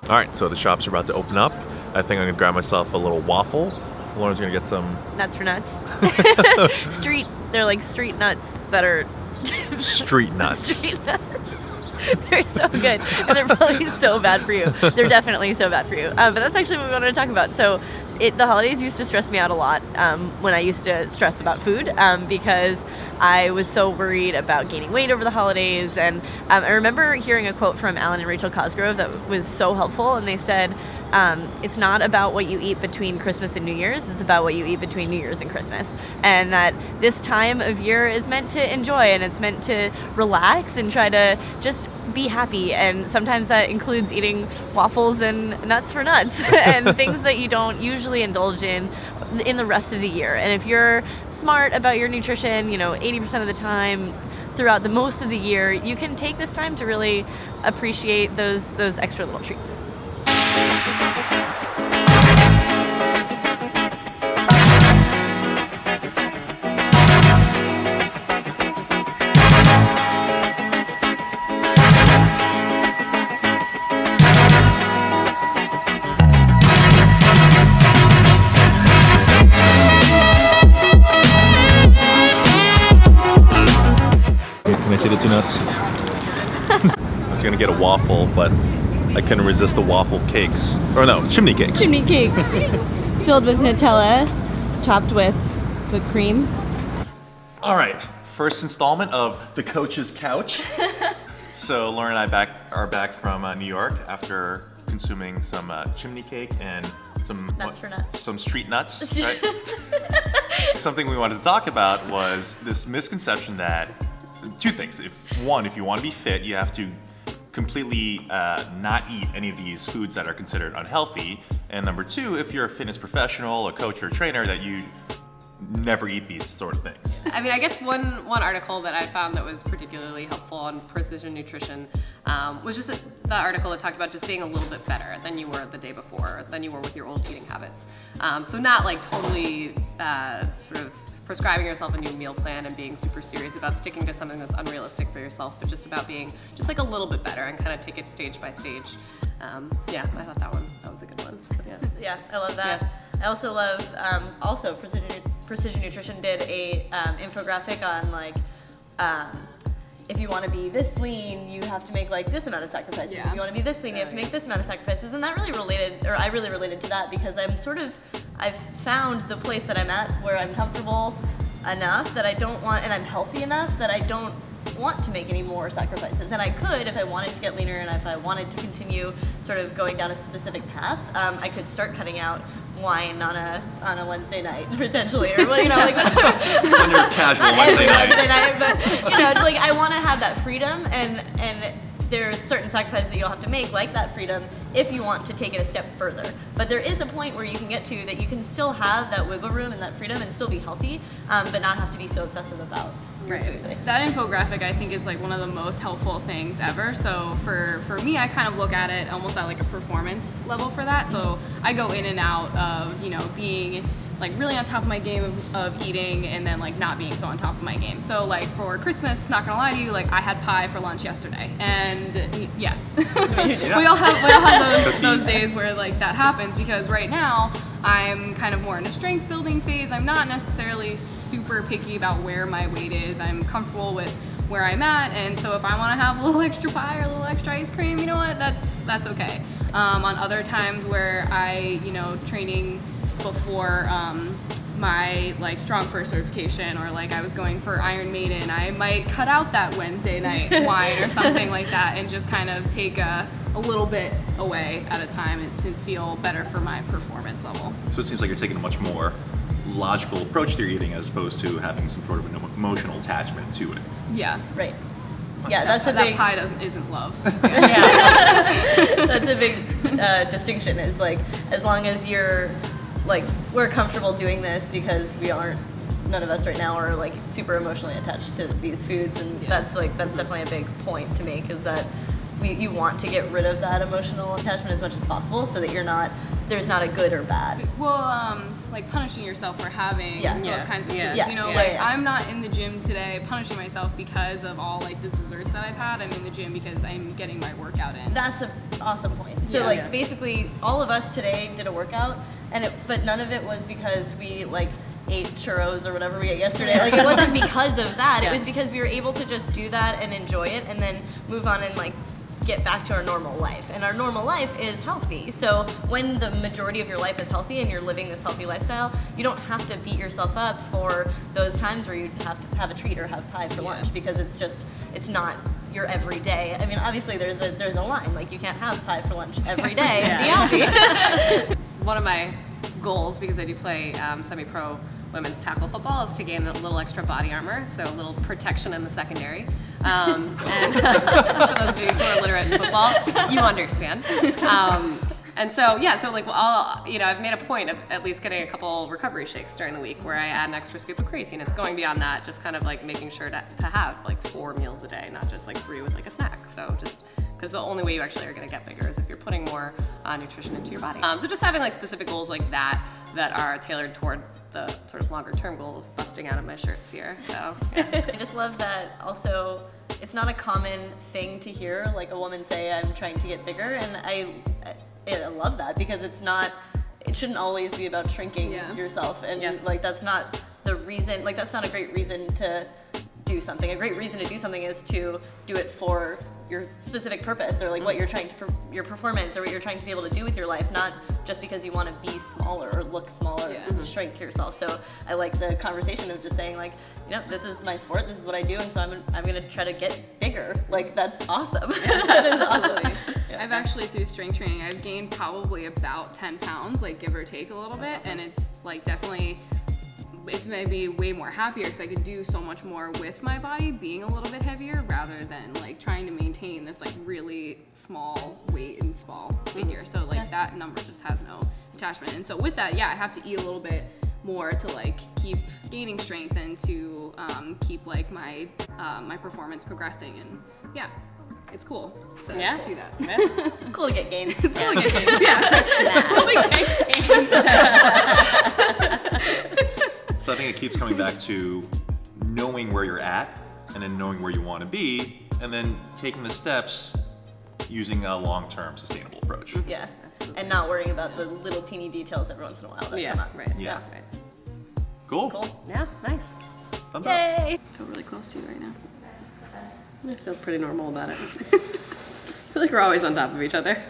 All right, so the shops are about to open up. I think I'm gonna grab myself a little waffle. Lauren's gonna get some nuts for nuts. They're like street nuts that are street nuts. Street nuts. They're so good, and they're probably so bad for you. They're definitely so bad for you. But that's actually what we wanted to talk about. So, the holidays used to stress me out a lot when I used to stress about food because I was so worried about gaining weight over the holidays. And I remember hearing a quote from Alan and Rachel Cosgrove that was so helpful, and they said, it's not about what you eat between Christmas and New Year's, it's about what you eat between New Year's and Christmas. And that this time of year is meant to enjoy, and it's meant to relax and try to just be happy. And sometimes that includes eating waffles and nuts for nuts and things that you don't usually indulge in the rest of the year. And if you're smart about your nutrition, 80% of the time throughout the most of the year, you can take this time to really appreciate those extra little treats. Can I see the 2 nuts? I was gonna get a waffle, but I couldn't resist the waffle cakes. Or no, chimney cakes. Chimney cake filled with Nutella, topped with whipped cream. All right, first installment of the Coach's Couch. So Lauren and I are back from New York after consuming some chimney cake and some street nuts. Right? Something we wanted to talk about was this misconception that 2 things. If you want to be fit, you have to completely not eat any of these foods that are considered unhealthy. And number 2, if you're a fitness professional, a coach or a trainer, that you never eat these sort of things. I mean, I guess one article that I found that was particularly helpful on precision nutrition was just the article that talked about just being a little bit better than you were the day before, than you were with your old eating habits. So not like totally sort of prescribing yourself a new meal plan and being super serious about sticking to something that's unrealistic for yourself, but just about being just like a little bit better and kind of take it stage by stage. Yeah, I thought that was a good one. Yeah, I love that. Yeah. I also love, also Precision Nutrition did a infographic on like, if you want to be this lean, you have to make like this amount of sacrifices. Yeah. If you want to be this lean, you have to make this amount of sacrifices. And that really I really related to that because I've found the place that I'm at where I'm comfortable enough that I don't want, and I'm healthy enough that I don't want to make any more sacrifices. And I could if I wanted to get leaner and if I wanted to continue sort of going down a specific path, I could start cutting out wine on a Wednesday night potentially, or like on your casual Wednesday night, but like I want to have that freedom, and there's certain sacrifices that you'll have to make, like that freedom, if you want to take it a step further. But there is a point where you can get to that you can still have that wiggle room and that freedom and still be healthy, but not have to be so obsessive about your food. That infographic I think is like one of the most helpful things ever. So for me, I kind of look at it almost at like a performance level for that. So I go in and out of, being like really on top of my game of eating and then like not being so on top of my game. So like for Christmas, not gonna lie to you, like I had pie for lunch yesterday, and yeah. we all have those days where like that happens, because right now I'm kind of more in a strength building phase. I'm not necessarily super picky about where my weight is. I'm comfortable with where I'm at, and so if I want to have a little extra pie or a little extra ice cream, you know what, that's okay. On other times where I, training before my like Strong First certification, or like I was going for Iron Maiden, I might cut out that Wednesday night wine or something like that and just kind of take a little bit away at a time to feel better for my performance level. So it seems like you're taking a much more logical approach to your eating as opposed to having some sort of an emotional attachment to it. Yeah. Right. Yeah, that pie isn't love. Yeah. That's a big distinction, is like, as long as you're like, we're comfortable doing this because none of us right now are like super emotionally attached to these foods, and that's definitely a big point to make, is that you want to get rid of that emotional attachment as much as possible so that there's not a good or bad. Well, like punishing yourself for having those kinds of foods. Yeah. You know, Yeah, like yeah. I'm not in the gym today punishing myself because of all like the desserts that I've had. I'm in the gym because I'm getting my workout in. That's an awesome point. So basically all of us today did a workout, but none of it was because we like ate churros or whatever we ate yesterday. Like it wasn't because of that. It was because we were able to just do that and enjoy it and then move on and like get back to our normal life. And our normal life is healthy. So when the majority of your life is healthy and you're living this healthy lifestyle, you don't have to beat yourself up for those times where you have to have a treat or have pie for lunch, because it's not your everyday. I mean, obviously there's a line, like you can't have pie for lunch every day and be happy. One of my goals, because I do play semi-pro women's tackle football, is to gain a little extra body armor, so a little protection in the secondary. And for those of you who are literate in football, you understand. And so like I've made a point of at least getting a couple recovery shakes during the week where I add an extra scoop of creatine. It's going beyond that, just kind of like making sure to have like 4 meals a day, not just like 3 with like a snack. So just because the only way you actually are going to get bigger is if you're putting more nutrition into your body. So just having like specific goals like that are tailored toward the sort of longer term goal of busting out of my shirts here. So yeah. I just love that also it's not a common thing to hear like a woman say, I'm trying to get bigger, and I love that, because it shouldn't always be about shrinking yourself, and like that's not the reason, like that's not a great reason to do something. A great reason to do something is to do it for your specific purpose, or like what you're trying to, your performance, or what you're trying to be able to do with your life, not just because you want to be smaller or look smaller and shrink yourself. So I like the conversation of just saying like, this is my sport, this is what I do, and so I'm gonna try to get bigger. Like that's awesome. That is awesome. I've actually, through strength training, I've gained probably about 10 pounds, like give or take a little bit, and it's like definitely, it's made me way more happier because I could do so much more with my body being a little bit heavier, rather than like trying to maintain this like really small weight and small figure. So like that number just has no attachment. And so with that, I have to eat a little bit more to like keep gaining strength and to keep like my my performance progressing. And it's cool to see that. It's cool to get gains. It's cool to get gains. It's cool to get gains. So I think it keeps coming back to knowing where you're at, and then knowing where you want to be, and then taking the steps using a long-term sustainable approach. Yeah, absolutely. And not worrying about the little teeny details every once in a while that come up. Right. Yeah. Right. Cool. Yeah, nice. Thumbs up. Yay! I feel really close to you right now. I feel pretty normal about it. I feel like we're always on top of each other.